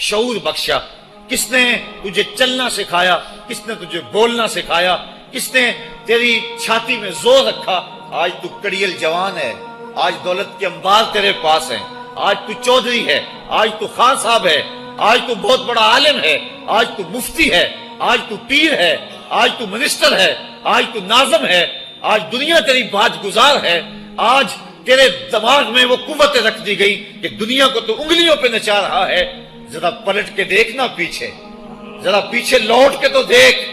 شعور بخشا؟ کس نے تجھے چلنا سکھایا؟ کس نے تجھے بولنا سکھایا؟ کس نے تیری چھاتی میں زور رکھا؟ آج تو کڑیل جوان ہے، آج دولت کے انبار تیرے پاس ہیں، آج تو چودھری ہے، آج تو خان صاحب ہے، آج تو بہت بڑا عالم ہے، آج تو مفتی ہے، آج تو پیر ہے، آج تو منسٹر ہے، آج تو ناظم ہے، آج دنیا تیری باج گزار ہے، آج تیرے دماغ میں وہ قوت رکھ دی گئی کہ دنیا کو تو انگلیوں پہ نچا رہا ہے۔ ذرا پلٹ کے دیکھنا پیچھے، ذرا پیچھے لوٹ کے تو دیکھ،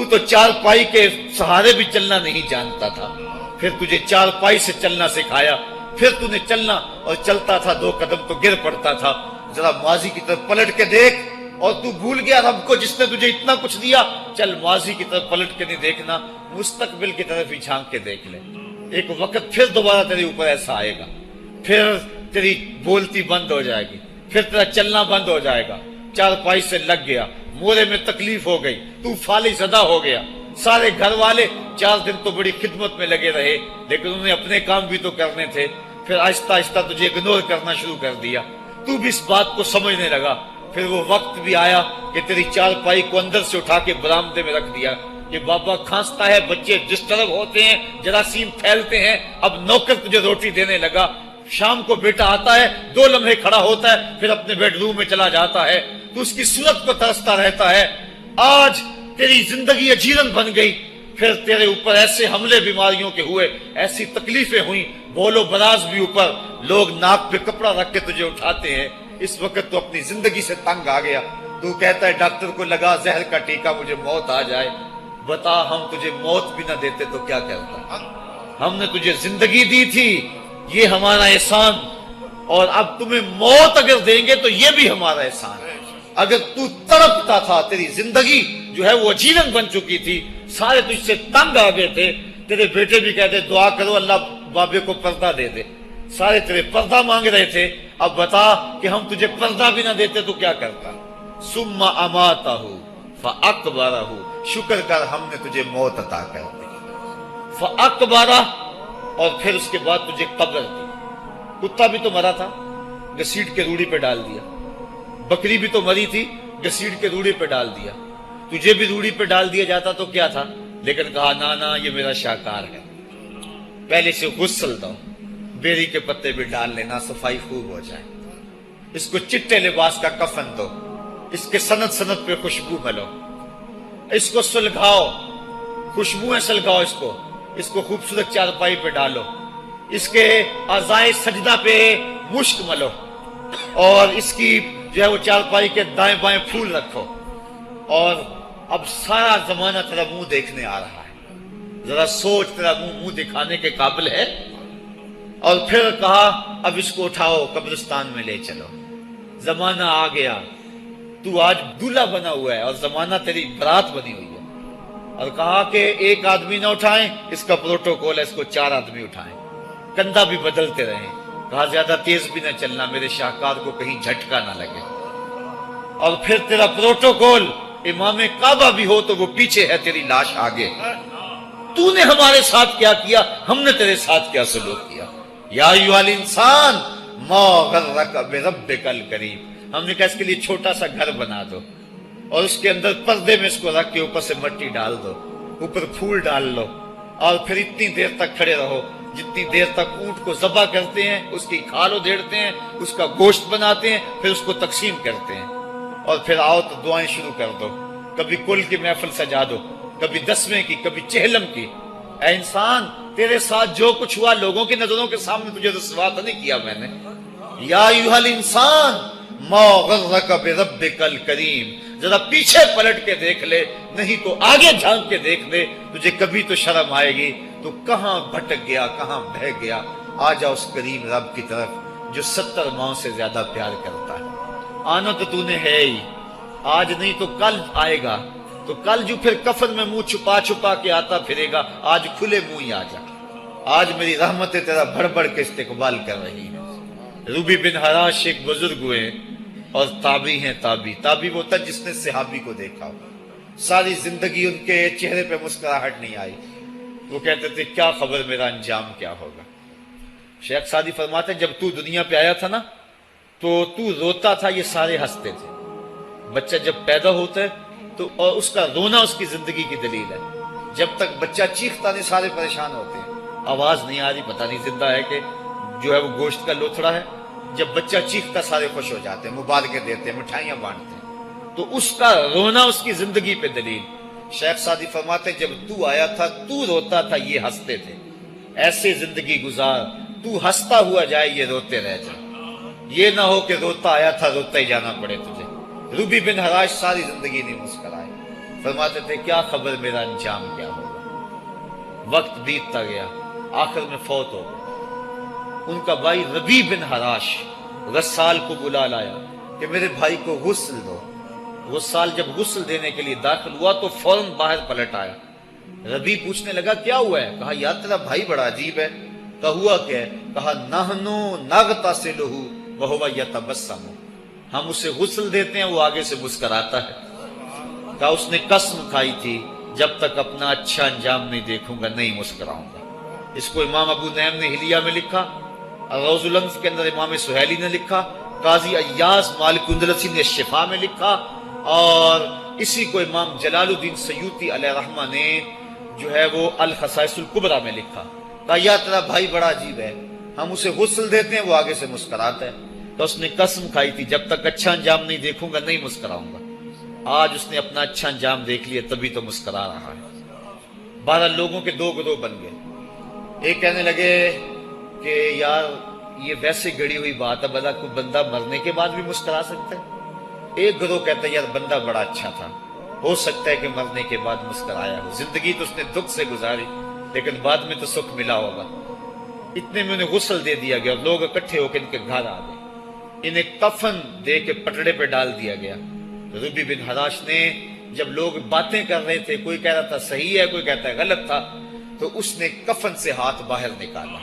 تو چار پائی کے سہارے بھی چلنا نہیں جانتا تھا، پھر تجھے چار پائی سے چلنا سکھایا، پھر تو نے چلنا اور چلتا تھا، دو قدم تو گر پڑتا تھا۔ ذرا ماضی کی طرف پلٹ کے دیکھ، اور تو بھول گیا رب کو جس نے تجھے اتنا کچھ دیا۔ چل ماضی کی طرف پلٹ کے نہیں دیکھنا، مستقبل کی طرف ہی جھانک کے دیکھ لے۔ ایک وقت پھر دوبارہ تیرے اوپر ایسا آئے گا، پھر تیری بولتی بند ہو جائے گی، پھر تیرا چلنا بند ہو جائے گا۔ چار پائی سے لگ گیا، مورے میں تکلیف ہو گئی، تو فالج زدہ ہو گیا۔ سارے گھر والے 4 دن تو بڑی خدمت میں لگے رہے، لیکن انہیں اپنے کام بھی تو کرنے تھے، پھر آہستہ آہستہ تجھے اگنور کرنا شروع کر دیا۔ تو بھی اس بات کو سمجھنے لگا، پھر وہ وقت بھی آیا کہ تیری چار پائی کو اندر سے اٹھا کے برآمدے میں رکھ دیا کہ بابا کھانستا ہے، بچے ڈسٹرب ہوتے ہیں، جراثیم پھیلتے ہیں، اب نوکر تجھے روٹی دینے لگا۔ شام کو بیٹا آتا ہے، 2 لمحے کھڑا ہوتا ہے، پھر اپنے بیڈ روم میں چلا جاتا ہے، تو اس کی صورت کو ترستا رہتا ہے۔ آج تیری زندگی اجیرن بن گئی، پھر تیرے اوپر ایسے حملے بیماریوں کے ہوئے، ایسی تکلیفیں ہوئیں، بول و براز بھی اوپر، لوگ ناک پہ کپڑا رکھ کے تجھے اٹھاتے ہیں۔ اس وقت تو اپنی زندگی سے تنگ آ گیا، تو کہتا ہے ڈاکٹر کو لگا زہر کا ٹیکہ، مجھے موت آ جائے۔ بتا ہم تجھے موت بھی نہ دیتے تو کیا کرتا؟ ہم نے تجھے زندگی دی تھی، یہ ہمارا احسان، اور اب تمہیں موت اگر دیں گے تو یہ بھی ہمارا احسان ہے۔ اگر تو تڑپتا تھا، تیری زندگی جو ہے وہ اجیرن بن چکی تھی، سارے تجھ سے تنگ آ گئے تھے، تیرے بیٹے بھی کہتے دعا کرو اللہ بابے کو پردہ دے دے، سارے تیرے پردہ مانگ رہے تھے، اب بتا کہ ہم تجھے پردہ بھی نہ دیتے تو کیا کرتا؟ ثم اماتہ فاقبرہ، شکر کر ہم نے تجھے موت عطا کر دی، فاقبرہ، اور پھر اس کے بعد تجھے قبر دی۔ کتا بھی تو مرا تھا، گھسیٹ کے روڑی پہ ڈال دیا، بکری بھی تو مری تھی، گھسیٹ کے روڑی پہ ڈال دیا، تجھے بھی روڑی پہ ڈال دیا جاتا تو کیا تھا؟ لیکن کہا نا یہ میرا شاہکار ہے، پہلے سے غسل دو، بیری کے پتے بھی ڈال لینا، صفائی خوب ہو جائے، اس کو چٹے لباس کا کفن دو، اس کے سند سند پہ خوشبو ملو، اس کو سلگھاؤ، خوشبوئیں سلگھاؤ، اس کو خوبصورت چارپائی پہ ڈالو، اس کے اعضائے سجدہ پہ مشک ملو، اور اس کی جو ہے وہ چارپائی کے دائیں بائیں پھول رکھو، اور اب سارا زمانہ تیرا منہ دیکھنے آ رہا ہے، ذرا سوچ تیرا منہ دکھانے کے قابل ہے؟ اور پھر کہا اب اس کو اٹھاؤ قبرستان میں لے چلو، زمانہ آ گیا، تو آج دولہا بنا ہوا ہے اور زمانہ تیری برات بنی ہوئی ہے، اور کہا کہ ایک آدمی نہ اٹھائیں، اس کا پروٹوکول ہے، اس کو 4 آدمی اٹھائیں، کندھا بھی بدلتے رہیں، کہا زیادہ تیز بھی نہ چلنا، میرے شاہکار کو کہیں جھٹکا نہ لگے، اور پھر تیرا پروٹوکول امام کعبہ بھی ہو تو وہ پیچھے ہے، تیری لاش آگے۔ تو نے ہمارے ساتھ کیا کیا، ہم نے تیرے ساتھ کیا سلوک کیا؟ یا ایھا الانسان ما غرک بربک الکریم، ہم نے کہا اس کے لیے چھوٹا سا گھر بنا دو، اور اس کے اندر پردے میں اس کو رکھ کے اوپر سے مٹی ڈال دو، اوپر پھول ڈال لو، اور پھر اتنی دیر تک کھڑے رہو جتنی دیر تک اونٹ کو ذبح کرتے ہیں، اس کی کھال ادھیڑتے ہیں، اس کا گوشت بناتے ہیں، پھر اس کو تقسیم کرتے ہیں، اور پھر آؤ تو دعائیں شروع کر دو، کبھی کل کی محفل سجا دو، کبھی 10ویں کی، کبھی چہلم کی۔ اے انسان، تیرے ساتھ جو کچھ ہوا لوگوں کی نظروں کے سامنے تجھے رسوا تو نہیں کیا میں نے؟ یا ایھا الانسان ما غرک بربک الکریم، ذرا پیچھے پلٹ کے دیکھ لے، نہیں تو آگے جھانک کے دیکھ لے، تجھے کبھی تو شرم آئے گی، تو کہاں بھٹک گیا، کہاں بہہ گیا۔ آ جا اس کریم رب کی طرف جو 70 ماؤں سے زیادہ پیار کرتا ہے۔ آنا تو نے ہے ہی، آج نہیں تو کل آئے گا، تو کل جو پھر کفن میں منہ چھپا چھپا کے آتا پھرے گا، آج کھلے منہ ہی آ جا، آج میری رحمتیں تیرا بڑھ بڑھ کے استقبال کر رہی ہیں۔ روبی بن حراش ایک بزرگ ہوئے اور تابعی ہیں، تابعی وہ تھا جس نے صحابی کو دیکھا ہو، ساری زندگی ان کے چہرے پہ مسکراہٹ نہیں آئی، وہ کہتے تھے کیا خبر میرا انجام کیا ہوگا۔ شیخ سعدی فرماتے جب تو دنیا پہ آیا تھا نا تو روتا تھا، یہ سارے ہنستے تھے۔ بچہ جب پیدا ہوتا ہے تو اور اس کا رونا اس کی زندگی کی دلیل ہے۔ جب تک بچہ چیختا نہیں سارے پریشان ہوتے ہیں، آواز نہیں آ رہی، پتہ نہیں زندہ ہے کہ جو ہے وہ گوشت کا لوتھڑا ہے۔ جب بچہ چیختا سارے خوش ہو جاتے ہیں، مبارکیں دیتے ہیں، مٹھائیاں بانٹتے ہیں۔ تو اس کا رونا اس کی زندگی پہ دلیل۔ شیخ سعدی فرماتے جب تو آیا تھا تو روتا تھا، یہ ہنستے تھے۔ ایسے زندگی گزار تو ہنستا ہوا جائے، یہ روتے رہ جائے۔ یہ نہ ہو کہ روتا آیا تھا روتا ہی جانا پڑے تجھے۔ روبی بن حراش ساری زندگی نہیں مسکرائے، فرماتے تھے کیا خبر میرا انجام کیا ہوگا۔ وقت بیتتا گیا، آخر میں فوت ہو گئے۔ ان کا بھائی ربی بن حراش غسال کو بلا لایا کہ میرے بھائی کو غسل دو۔ غسال جب غسل دینے کے لیے داخل ہوا تو فوراً باہر پلٹ آیا۔ ربی پوچھنے لگا کیا ہوا ہے؟ کہا یار تیرا بھائی بڑا عجیب ہے۔ کہا ہوا کیا ہے؟ کہا نحنو نغتسلہ وہو یتبسم، ہم اسے غسل دیتے ہیں وہ آگے سے مسکراتا ہے۔ کہا اس نے قسم کھائی تھی جب تک اپنا اچھا انجام نہیں دیکھوں گا نہیں مسکراؤں گا۔ اس کو امام ابو نعیم نے حلیہ میں لکھا، روز الانف کے اندر امام سہیلی نے لکھا، قاضی ایاز مالک اندلسی نے شفا میں لکھا، اور اسی کو امام جلال الدین سیوطی علیہ رحمہ نے جو ہے وہ الخصائص الکبریٰ میں لکھا۔ کہا یا تیرا بھائی بڑا عجیب ہے، ہم اسے غسل دیتے ہیں وہ آگے سے مسکراتا ہے۔ تو اس نے قسم کھائی تھی جب تک اچھا انجام نہیں دیکھوں گا نہیں مسکراؤں گا۔ آج اس نے اپنا اچھا انجام دیکھ لیا تبھی تو مسکرا رہا ہے۔ 12 لوگوں کے 2 گروہ بن گئے۔ ایک کہنے لگے کہ یار یہ ویسے گڑی ہوئی بات ہے، بلا کوئی بندہ مرنے کے بعد بھی مسکرا سکتا ہے۔ ایک گروہ کہتا ہے یار بندہ بڑا اچھا تھا، ہو سکتا ہے کہ مرنے کے بعد مسکرایا ہو، زندگی تو اس نے دکھ سے گزاری لیکن بعد میں تو سکھ ملا ہوگا۔ اتنے میں انہیں غسل دے دیا گیا اور لوگ اکٹھے ہو کے ان کے گھر آ گئے۔ انہیں کفن دے کے پٹڑے پہ ڈال دیا گیا۔ ربی بن حراش نے جب لوگ باتیں کر رہے تھے، کوئی کہہ رہا تھا صحیح ہے کوئی کہتا ہے غلط تھا، تو اس نے کفن سے ہاتھ باہر نکالا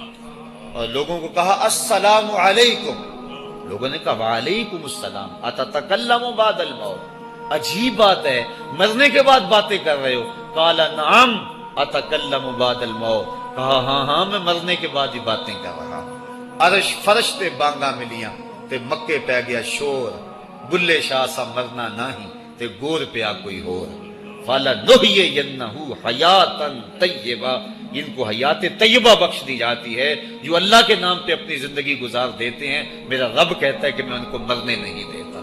اور لوگوں کو کہا السلام علیکم۔ لوگوں نے کہا وعلیکم السلام، اتتکلم بعد الموت، عجیب بات ہے مرنے کے بعد باتیں کر رہے ہو۔ قال نعم اتکلم بعد الموت، کہا ہاں ہاں میں مرنے کے بعد ہی باتیں کر رہا ہوں۔ عرش فرش تے بانگا ملیاں تے مکے پہ گیا شور، بلے شاہ سا مرنا نہیں تے گور پیا کوئی ہور۔ فَلَنُحْيِيَنَّهُ حَيَاتًا طَيِّبَةً، ان کو حیات طیبہ بخش دی جاتی ہے جو اللہ کے نام پہ اپنی زندگی گزار دیتے ہیں۔ میرا رب کہتا ہے کہ میں ان کو مرنے نہیں دیتا،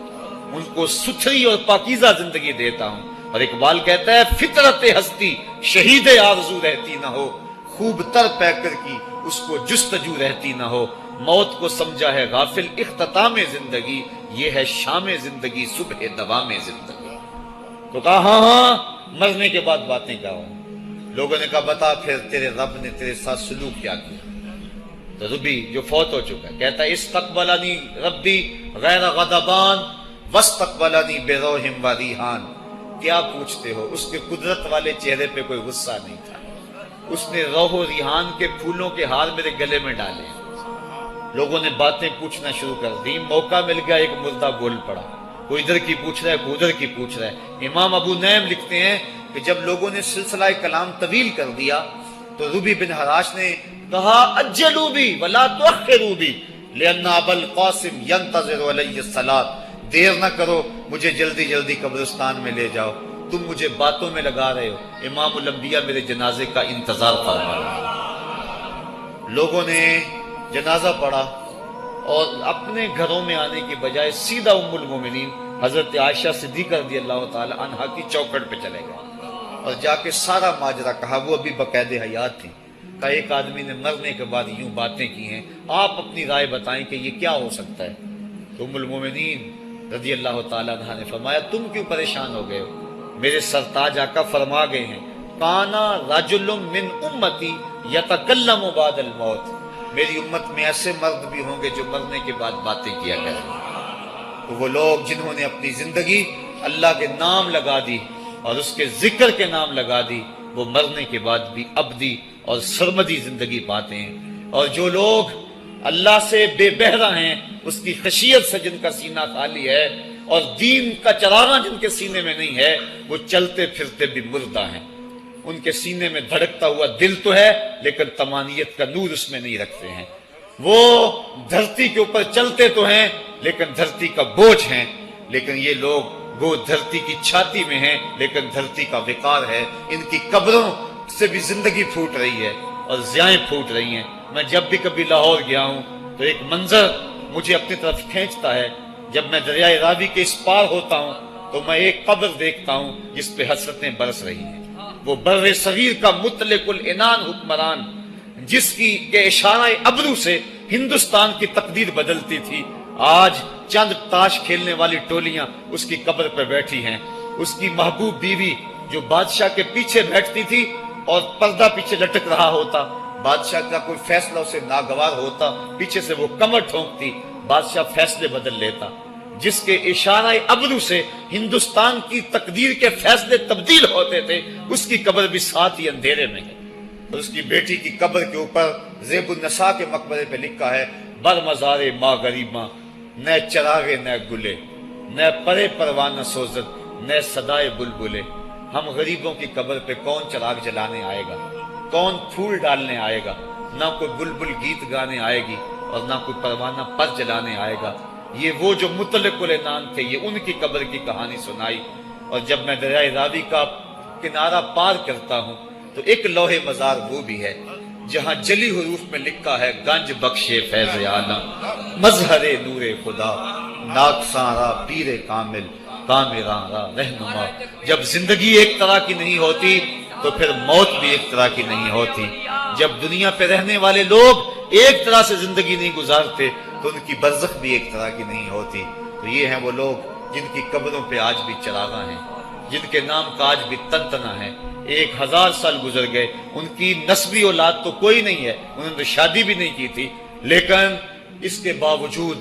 ان کو ستھری اور پاکیزہ زندگی دیتا ہوں۔ اور اقبال کہتا ہے فطرت ہستی شہید آرزو رہتی نہ ہو، خوب تر پیکر کی اس کو جستجو رہتی نہ ہو۔ موت کو سمجھا ہے غافل اختتام زندگی، یہ ہے شام زندگی صبح دوام زندگی۔ تو کہا ہاں ہاں مرنے کے بعد باتیں کروں۔ لوگوں نے کہا بتا پھر تیرے رب نے تیرے ساتھ سلوک کیا کیا؟ تو ربی جو فوت ہو چکا ہے کہتا ہے استقبلنی ربی غیر غضبان واستقبلنی بروح و ریحان۔ کیا پوچھتے ہو، اس کے قدرت والے چہرے پہ کوئی غصہ نہیں تھا، اس نے روح و ریحان کے پھولوں کے ہار میرے گلے میں ڈالے۔ لوگوں نے باتیں پوچھنا شروع کر دی، موقع مل گیا ایک مردہ بول پڑا، کوئی ادھر کی پوچھ رہا ہے کوئی ادھر کی پوچھ رہا ہے۔ امام ابو نعیم لکھتے ہیں کہ جب لوگوں نے سلسلہ کلام طویل کر دیا تو ربی بن حراش نے کہا اجلوا بی ولا تؤخروا بی لان ابا القاسم ينتظر علی الصلاۃ، دیر نہ کرو مجھے جلدی جلدی قبرستان میں لے جاؤ، تم مجھے باتوں میں لگا رہے ہو، امام الانبیاء میرے جنازے کا انتظار فرما رہے ہیں۔ لوگوں نے جنازہ پڑھا اور اپنے گھروں میں آنے کی بجائے سیدھا ام المومنین حضرت عائشہ صدیقہ رضی اللہ تعالی عنہا کی چوکھٹ پہ چلے گئے اور جا کے سارا ماجرا کہا۔ وہ ابھی باقاعدہ حیات تھی۔ کہا ایک آدمی نے مرنے کے بعد یوں باتیں کی ہیں، آپ اپنی رائے بتائیں کہ یہ کیا ہو سکتا ہے۔ تو ام المومنین رضی اللہ تعالی عنہا نے فرمایا تم کیوں پریشان ہو گئے ہو، میرے سرتاج آقا فرما گئے ہیں کانا رجل من امتی یتکلم بعد الموت، میری امت میں ایسے مرد بھی ہوں گے جو مرنے کے بعد باتیں کیا کریں گے۔ تو وہ لوگ جنہوں نے اپنی زندگی اللہ کے نام لگا دی اور اس کے ذکر کے نام لگا دی، وہ مرنے کے بعد بھی ابدی اور سرمدی زندگی پاتے ہیں۔ اور جو لوگ اللہ سے بے بہرہ ہیں، اس کی خشیت سے جن کا سینہ خالی ہے اور دین کا چراغاں جن کے سینے میں نہیں ہے، وہ چلتے پھرتے بھی مردہ ہیں۔ ان کے سینے میں دھڑکتا ہوا دل تو ہے لیکن تمانیت کا نور اس میں نہیں رکھتے ہیں۔ وہ دھرتی کے اوپر چلتے تو ہیں لیکن دھرتی کا بوجھ ہیں، لیکن یہ لوگ وہ دھرتی کی چھاتی میں ہیں لیکن دھرتی کا وقار ہے۔ ان کی قبروں سے بھی زندگی پھوٹ رہی ہے اور ضیائیں پھوٹ رہی ہیں۔ میں جب بھی کبھی لاہور گیا ہوں تو ایک منظر مجھے اپنی طرف کھینچتا ہے، جب میں دریائے راوی کے اس پار ہوتا ہوں تو میں ایک قبر دیکھتا ہوں جس پہ حسرتیں برس رہی ہیں۔ وہ بر صغیر کا مطلق العنان حکمران جس کی کے اشارہ ابرو سے ہندوستان کی تقدیر بدلتی تھی، آج چند تاش کھیلنے والی ٹولیاں اس کی قبر پہ بیٹھی ہیں۔ اس کی محبوب بیوی جو بادشاہ کے پیچھے بیٹھتی تھی اور پردہ پیچھے لٹک رہا ہوتا، بادشاہ کا کوئی فیصلہ اسے ناگوار ہوتا، پیچھے سے وہ کمر ٹھونکتی، بادشاہ فیصلے بدل لیتا۔ جس کے اشارہ ابرو سے ہندوستان کی تقدیر کے فیصلے تبدیل ہوتے تھے، اس کی قبر بھی ساتھ ہی اندھیرے میں ہے۔ اور اس کی بیٹی کی قبر کے اوپر زیب النساء کے مقبرے پہ لکھا ہے، بر مزار ماں غریباں، نہ چراغے نہ گلے، نہ پرے پروانہ سوزد، نہ صدائے بلبلے۔ ہم غریبوں کی قبر پہ کون چراغ جلانے آئے گا، کون پھول ڈالنے آئے گا؟ نہ کوئی بلبل گیت گانے آئے گی اور نہ کوئی پروانہ پر جلانے آئے گا۔ یہ وہ جو مطلق العنان تھے، یہ ان کی قبر کی کہانی سنائی۔ اور جب میں دریائے راوی کا کنارہ پار کرتا ہوں تو ایک لوح مزار وہ بھی ہے جہاں جلی حروف میں لکھا ہے، گنج بخشے فیض عالم، مظہر نور خدا، ناکساں پیر کامل، کامراں را رہنما۔ جب زندگی ایک طرح کی نہیں ہوتی تو پھر موت بھی ایک طرح کی نہیں ہوتی۔ جب دنیا پہ رہنے والے لوگ ایک طرح سے زندگی نہیں گزارتے تو ان کی برزخ بھی ایک طرح کی نہیں ہوتی۔ تو یہ ہیں وہ لوگ جن کی قبروں پہ آج بھی چراغاں ہیں، جن کے نام کا آج بھی تنتنا ہے۔ 1000 سال گزر گئے، ان کی نسبی اولاد تو کوئی نہیں ہے، انہوں نے تو شادی بھی نہیں کی تھی، لیکن اس کے باوجود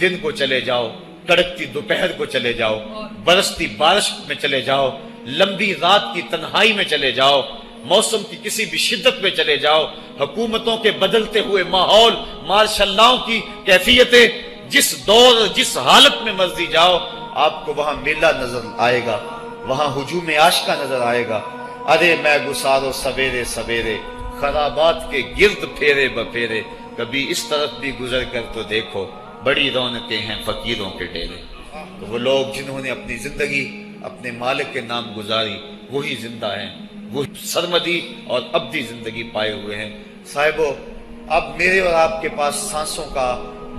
دن کو چلے جاؤ، کڑکتی دوپہر کو چلے جاؤ، برستی بارش میں چلے جاؤ، لمبی رات کی تنہائی میں چلے جاؤ، موسم کی کسی بھی شدت میں چلے جاؤ، حکومتوں کے بدلتے ہوئے ماحول، مارشل لاؤ کی کیفیتیں، جس دور جس حالت میں مرضی جاؤ، آپ کو وہاں میلہ نظر آئے گا، وہاں ہجوم عاشقہ نظر آئے گا۔ ارے میں گسارو سویرے سویرے، خرابات کے گرد پھیرے بپھیرے، کبھی اس طرف بھی گزر کر تو دیکھو، بڑی رونقیں ہیں فقیروں کے ڈیرے۔ تو وہ لوگ جنہوں نے اپنی زندگی اپنے مالک کے نام گزاری، وہی زندہ ہیں، وہ سرمدی اور ابدی زندگی پائے ہوئے ہیں۔ صاحبو، اب میرے اور آپ کے پاس سانسوں کا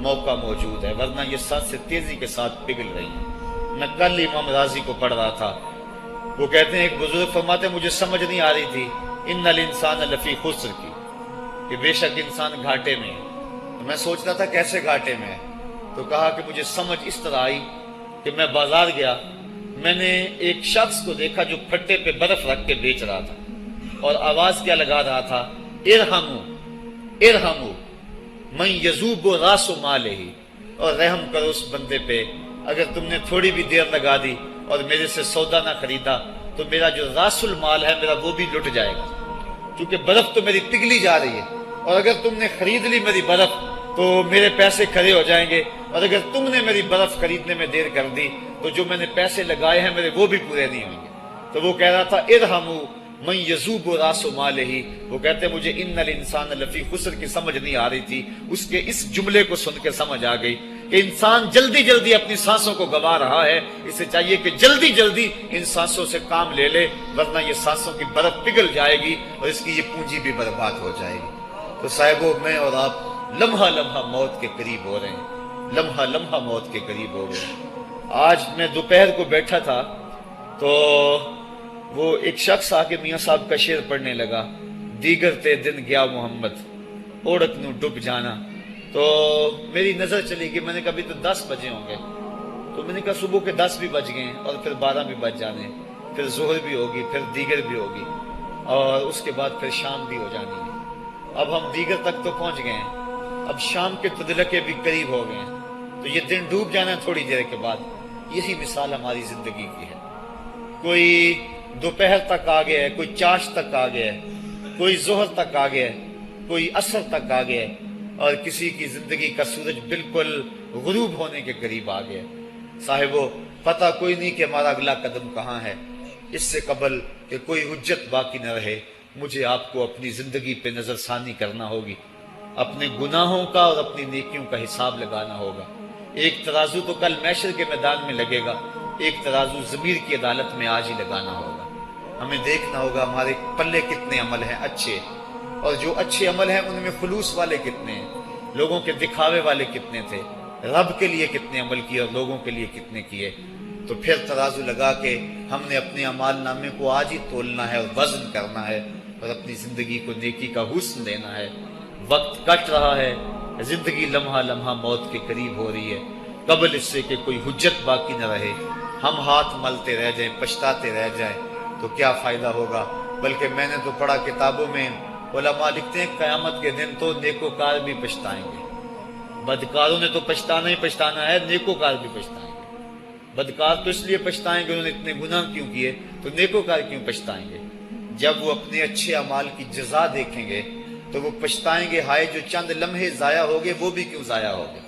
موقع موجود ہے، ورنہ یہ سانسیں تیزی کے ساتھ پگھل رہی ہیں۔ میں کل امام راضی کو پڑھ رہا تھا، وہ کہتے ہیں، ایک بزرگ فرماتے ہیں، مجھے سمجھ نہیں آ رہی تھی ان الانسان لفی خسر کی، کہ بے شک انسان گھاٹے میں ہے۔ تو میں سوچ رہا تھا کیسے گھاٹے میں ہے، تو کہا کہ مجھے سمجھ اس طرح آئی کہ میں بازار گیا، میں نے ایک شخص کو دیکھا جو پھٹے پہ برف رکھ کے بیچ رہا تھا، اور آواز کیا لگا رہا تھا، ارحمو ارحمو من یذوب راس مالہ، اور رحم کرو اس بندے پہ، اگر تم نے تھوڑی بھی دیر لگا دی اور میرے سے سودا نہ خریدا تو میرا جو راس المال ہے میرا وہ بھی لٹ جائے گا، کیونکہ برف تو میری پگھلی جا رہی ہے، اور اگر تم نے خرید لی میری برف تو میرے پیسے کھڑے ہو جائیں گے، اور اگر تم نے میری برف خریدنے میں دیر کر دی تو جو میں نے پیسے لگائے ہیں میرے وہ بھی پورے نہیں ہوں گے۔ تو وہ کہہ رہا تھا، ارحمو من یذوب راس مالہ، وہ کہتے مجھے ان الانسان لفی خسر کی سمجھ نہیں آ رہی تھی، اس کے اس جملے کو سن کے سمجھ آ گئی کہ انسان جلدی جلدی اپنی سانسوں کو گوا رہا ہے، اسے چاہیے کہ جلدی جلدی ان سانسوں سے کام لے لے، ورنہ یہ سانسوں کی برف پگھل جائے گی اور اس کی یہ پونجی بھی برباد ہو جائے گی۔ تو صاحبو، میں اور آپ لمحہ لمحہ موت کے قریب ہو رہے ہیں، لمحہ لمحہ موت کے قریب ہو گئے ہیں۔ آج میں دوپہر کو بیٹھا تھا تو وہ ایک شخص آ کے میاں صاحب کا شعر پڑھنے لگا، دیگر تے دن گیا محمد، اوڑک نو ڈب جانا۔ تو میری نظر چلی گئی، میں نے کہا ابھی تو 10 بجے ہوں گے، تو میں نے کہا صبح کے 10 بھی بج گئے اور پھر 12 بھی بج جانے، پھر ظہر بھی ہوگی، پھر دیگر بھی ہوگی، اور اس کے بعد پھر شام بھی ہو جانی ہے۔ اب ہم دیگر تک تو پہنچ گئے ہیں، اب شام کے تدلکے بھی قریب ہو گئے ہیں، تو یہ دن ڈوب جانا ہے تھوڑی دیر کے بعد۔ یہی مثال ہماری زندگی کی ہے، کوئی دوپہر تک آ گیا ہے، کوئی چاش تک آ گیا ہے، کوئی ظہر تک آ گیا ہے، کوئی عصر تک آ گیا ہے، اور کسی کی زندگی کا سورج بالکل غروب ہونے کے قریب آ گیا ہے۔ صاحبو، پتہ کوئی نہیں کہ ہمارا اگلا قدم کہاں ہے۔ اس سے قبل کہ کوئی حجت باقی نہ رہے، مجھے آپ کو اپنی زندگی پہ نظر ثانی کرنا ہوگی، اپنے گناہوں کا اور اپنی نیکیوں کا حساب لگانا ہوگا۔ ایک ترازو تو کل محشر کے میدان میں لگے گا، ایک ترازو ضمیر کی عدالت میں آج ہی لگانا ہوگا۔ ہمیں دیکھنا ہوگا ہمارے پلے کتنے عمل ہیں اچھے، اور جو اچھے عمل ہیں ان میں خلوص والے کتنے ہیں، لوگوں کے دکھاوے والے کتنے تھے، رب کے لیے کتنے عمل کیے اور لوگوں کے لیے کتنے کیے۔ تو پھر ترازو لگا کے ہم نے اپنے اعمال نامے کو آج ہی تولنا ہے اور وزن کرنا ہے، اور اپنی زندگی کو نیکی کا حسن دینا ہے۔ وقت کٹ رہا ہے، زندگی لمحہ لمحہ موت کے قریب ہو رہی ہے، قبل اس سے کہ کوئی حجت باقی نہ رہے، ہم ہاتھ ملتے رہ جائیں، پچھتاتے رہ جائیں تو کیا فائدہ ہوگا۔ بلکہ میں نے تو پڑھا کتابوں میں، علماء لکھتے ہیں قیامت کے دن تو نیکوکار بھی پچھتائیں گے۔ بدکاروں نے تو پچھتانا ہی پچھتانا ہے، نیکوکار بھی پچھتائیں گے۔ بدکار تو اس لیے پچھتائیں گے انہوں نے اتنے گناہ کیوں کیے، تو نیکوکار کیوں پچھتائیں گے؟ جب وہ اپنے اچھے اعمال کی جزا دیکھیں گے تو وہ پچھتائیں گے، ہائے جو چند لمحے ضائع ہو گئے وہ بھی کیوں ضائع ہو گئے،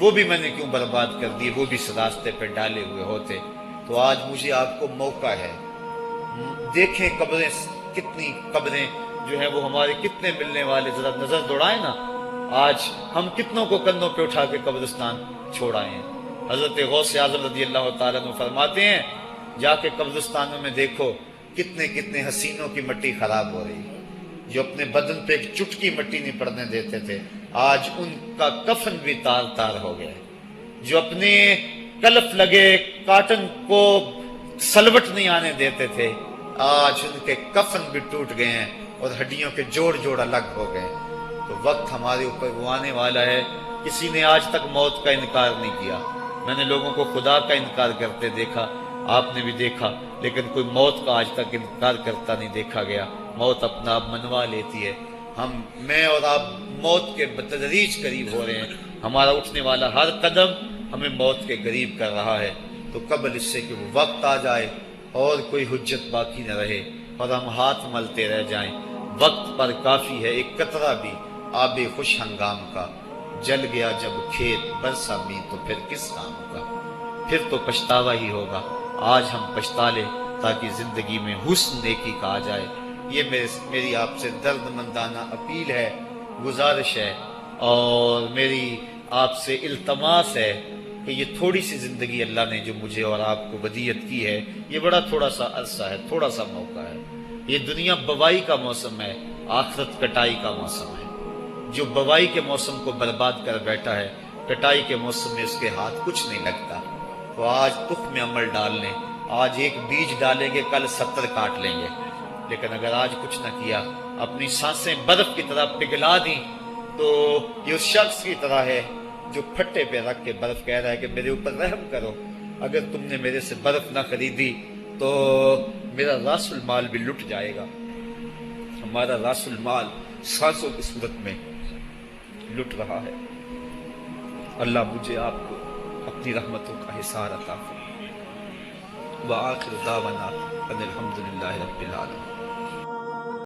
وہ بھی میں نے کیوں برباد کر دیے، وہ بھی اس راستے پہ ڈالے ہوئے ہوتے۔ تو آج مجھے آپ کو موقع ہے، دیکھیں قبریں، کتنی قبریں جو ہیں وہ ہمارے کتنے ملنے والے، ذرا نظر دوڑائیں نا، آج ہم کتنوں کو کندھوں پہ اٹھا کے قبرستان چھوڑائے ہیں۔ حضرت غوث اعظم رضی اللہ تعالیٰ عنہ فرماتے ہیں، جا کے قبرستانوں میں دیکھو کتنے کتنے حسینوں کی مٹی خراب ہو رہی ہے، جو اپنے بدن پہ ایک چٹکی مٹی نہیں پڑنے دیتے تھے، آج ان کا کفن بھی تار تار ہو گیا ہے۔ جو اپنے کلف لگے کاٹن کو سلوٹ نہیں آنے دیتے تھے، آج ان کے کفن بھی ٹوٹ گئے ہیں اور ہڈیوں کے جوڑ جوڑ الگ ہو گئے۔ تو وقت ہمارے اوپر وہ آنے والا ہے، کسی نے آج تک موت کا انکار نہیں کیا۔ میں نے لوگوں کو خدا کا انکار کرتے دیکھا، آپ نے بھی دیکھا، لیکن کوئی موت کا آج تک انکار کرتا نہیں دیکھا گیا۔ موت اپنا آپ منوا لیتی ہے۔ میں اور آپ موت کے بتدریج قریب ہو رہے ہیں، ہمارا اٹھنے والا ہر قدم ہمیں موت کے قریب کر رہا ہے۔ تو قبل اس سے کہ وہ وقت آ جائے اور کوئی حجت باقی نہ رہے اور ہم ہاتھ ملتے رہ جائیں، وقت پر کافی ہے ایک قطرہ بھی آب خوش ہنگام کا، جل گیا جب کھیت برسا بھی تو پھر کس کام کا، پھر تو پچھتاوا ہی ہوگا۔ آج ہم پچھتا لیں تاکہ زندگی میں حسن نیکی کا آ جائے۔ یہ میری آپ سے درد مندانہ اپیل ہے، گزارش ہے، اور میری آپ سے التماس ہے کہ یہ تھوڑی سی زندگی اللہ نے جو مجھے اور آپ کو ودیعت کی ہے، یہ بڑا تھوڑا سا عرصہ ہے، تھوڑا سا موقع ہے۔ یہ دنیا بوائی کا موسم ہے، آخرت کٹائی کا موسم ہے۔ جو بوائی کے موسم کو برباد کر بیٹھا ہے، کٹائی کے موسم میں اس کے ہاتھ کچھ نہیں لگتا۔ تو آج تخم میں عمل ڈال لیں، آج ایک بیج ڈالیں گے کل 70 کاٹ لیں گے، لیکن اگر آج کچھ نہ کیا، اپنی سانسیں برف کی طرح پگھلا دیں، تو یہ اس شخص کی طرح ہے جو پھٹے پہ رکھ کے برف کہہ رہا ہے کہ میرے اوپر رحم کرو، اگر تم نے میرے سے برف نہ خریدی تو میرا راس المال بھی لٹ جائے گا۔ ہمارا راس المال سانسوں کی صورت میں لٹ رہا ہے۔ اللہ مجھے آپ کو اپنی رحمتوں کا حصار عطا فرمائے۔ وآخر دعوانا ان الحمد للہ رب العالمین۔